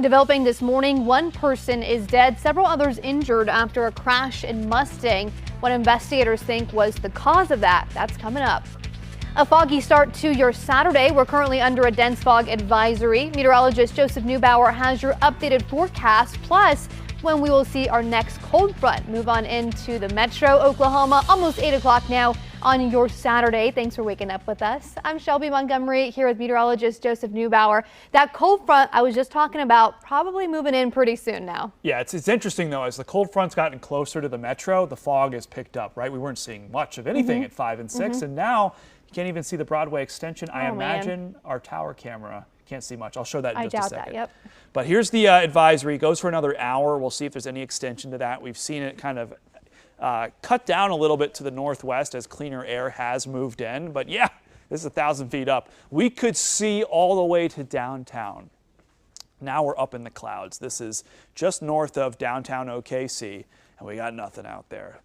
Developing this morning, one person is dead, several others injured after a crash in Mustang. What investigators think was the cause of that, that's coming up. A foggy start to your Saturday. We're currently under a dense fog advisory. Meteorologist Joseph Neubauer has your updated forecast, plus when we will see our next cold front move on into the metro Oklahoma. Almost 8 o'clock now on your Saturday. Thanks for waking up with us. I'm Shelby Montgomery here with meteorologist Joseph Neubauer. That cold front I was just talking about probably moving in pretty soon now. Yeah, it's interesting though, as the cold front's gotten closer to the metro, the fog has picked up, right? We weren't seeing much of anything at 5 and 6, and now you can't even see the Broadway extension. I imagine our tower camera can't see much. I'll show that in just a second. I doubt that, yep. But here's the advisory. It goes for another hour. We'll see if there's any extension to that. We've seen it kind of cut down a little bit to the northwest as cleaner air has moved in. But yeah, this is 1,000 feet up. We could see all the way to downtown. Now we're up in the clouds. This is just north of downtown OKC, and we got nothing out there.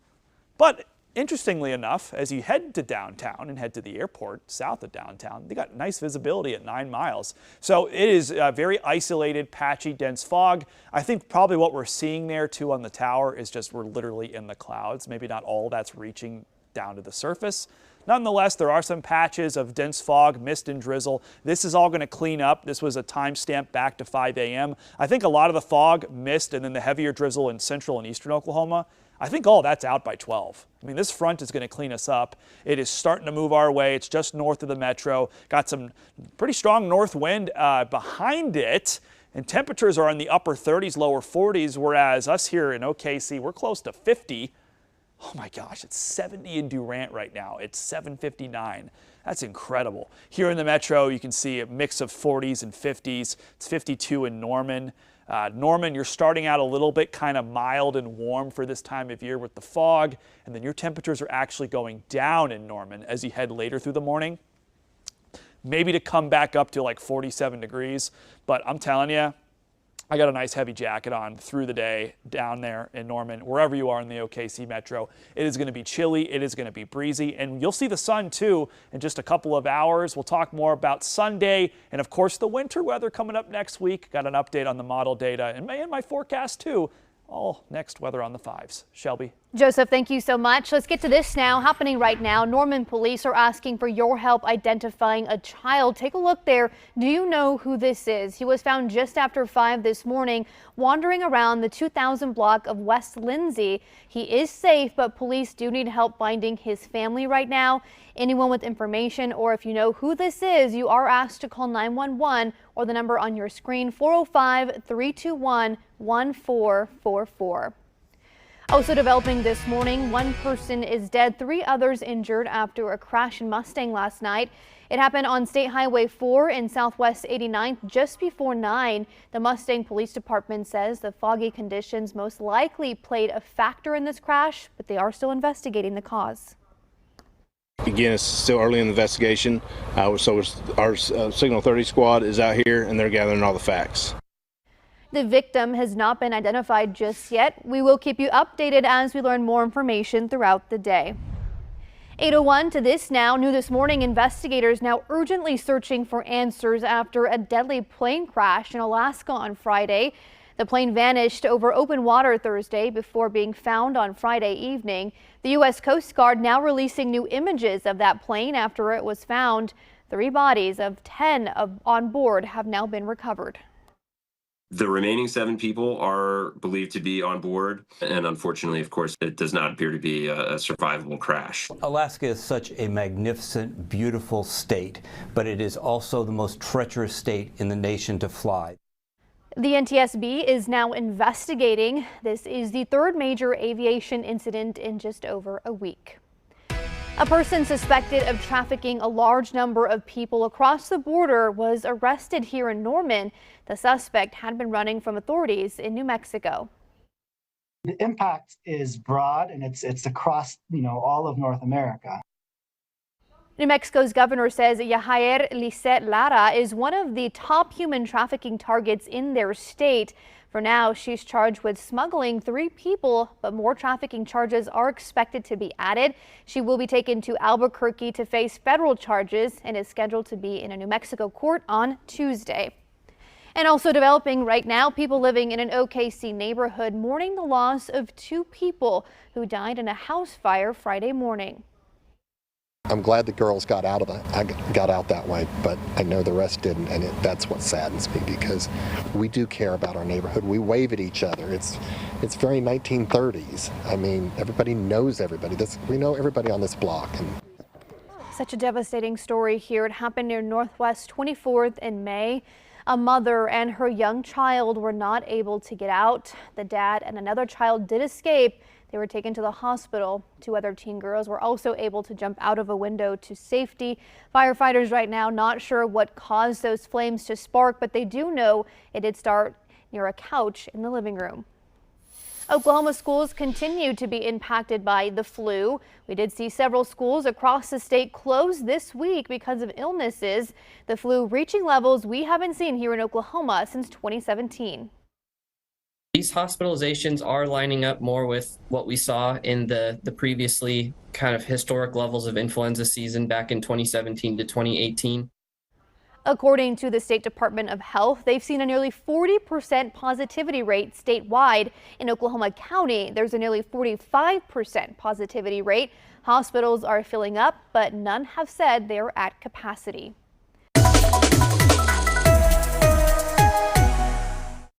But interestingly enough, as you head to downtown and head to the airport south of downtown, they got nice visibility at 9 miles. So it is a very isolated, patchy, dense fog. I think probably what we're seeing there too on the tower is just we're literally in the clouds. Maybe not all that's reaching down to the surface. Nonetheless, there are some patches of dense fog, mist and drizzle. This is all going to clean up. This was a timestamp back to 5 a.m. I think a lot of the fog, mist, and then the heavier drizzle in central and eastern Oklahoma, I think all that's out by 12. I mean, this front is going to clean us up. It is starting to move our way. It's just north of the metro. Got some pretty strong north wind behind it. And temperatures are in the upper 30s, lower 40s, whereas us here in OKC, we're close to 50. Oh my gosh, it's 70 in Durant right now. It's 7:59. That's incredible. Here in the metro, you can see a mix of 40s and 50s. It's 52 in Norman. Norman, you're starting out a little bit kind of mild and warm for this time of year with the fog, and then your temperatures are actually going down in Norman as you head later through the morning. Maybe to come back up to like 47 degrees, but I'm telling you, I got a nice heavy jacket on through the day down there in Norman, wherever you are in the OKC metro. It is going to be chilly. It is going to be breezy, and you'll see the sun too in just a couple of hours. We'll talk more about Sunday and of course the winter weather coming up next week. Got an update on the model data and my forecast too. All next weather on the 5s. Shelby. Joseph, thank you so much. Let's get to this now. Happening right now, Norman police are asking for your help identifying a child. Take a look there. Do you know who this is? He was found just after 5 this morning, wandering around the 2000 block of West Lindsay. He is safe, but police do need help finding his family right now. Anyone with information, or if you know who this is, you are asked to call 911 or the number on your screen, 405-321-1444. Also developing this morning, one person is dead, 3 others injured after a crash in Mustang last night. It happened on State Highway 4 in Southwest 89th just before 9. The Mustang Police Department says the foggy conditions most likely played a factor in this crash, but they are still investigating the cause. Again, it's still early in the investigation, so our Signal 30 squad is out here and they're gathering all the facts. The victim has not been identified just yet. We will keep you updated as we learn more information throughout the day. 8:01 to this now. New this morning, investigators now urgently searching for answers after a deadly plane crash in Alaska on Friday. The plane vanished over open water Thursday before being found on Friday evening. The U.S. Coast Guard now releasing new images of that plane after it was found. 3 bodies of 10 on board have now been recovered. The remaining 7 people are believed to be on board, and unfortunately, of course, it does not appear to be a survivable crash. Alaska is such a magnificent, beautiful state, but it is also the most treacherous state in the nation to fly. The NTSB is now investigating. This is the 3rd major aviation incident in just over a week. A person suspected of trafficking a large number of people across the border was arrested here in Norman. The suspect had been running from authorities in New Mexico. The impact is broad and it's across, all of North America. New Mexico's governor says Yajair Lisset Lara is one of the top human trafficking targets in their state. For now, she's charged with smuggling 3 people, but more trafficking charges are expected to be added. She will be taken to Albuquerque to face federal charges and is scheduled to be in a New Mexico court on Tuesday. And also developing right now, people living in an OKC neighborhood mourning the loss of 2 people who died in a house fire Friday morning. I'm glad the girls got out that way, but I know the rest didn't, and that's what saddens me, because we do care about our neighborhood. We wave at each other. It's very 1930s. I mean, everybody knows everybody. We know everybody on this block. And such a devastating story here. It happened near Northwest 24th in May. A mother and her young child were not able to get out. The dad and another child did escape. They were taken to the hospital. 2 other teen girls were also able to jump out of a window to safety. Firefighters right now not sure what caused those flames to spark, but they do know it did start near a couch in the living room. Oklahoma schools continue to be impacted by the flu. We did see several schools across the state close this week because of illnesses. The flu reaching levels we haven't seen here in Oklahoma since 2017. These hospitalizations are lining up more with what we saw in the previously kind of historic levels of influenza season back in 2017 to 2018. According to the State Department of Health, they've seen a nearly 40% positivity rate statewide. In Oklahoma County, there's a nearly 45% positivity rate. Hospitals are filling up, but none have said they're at capacity.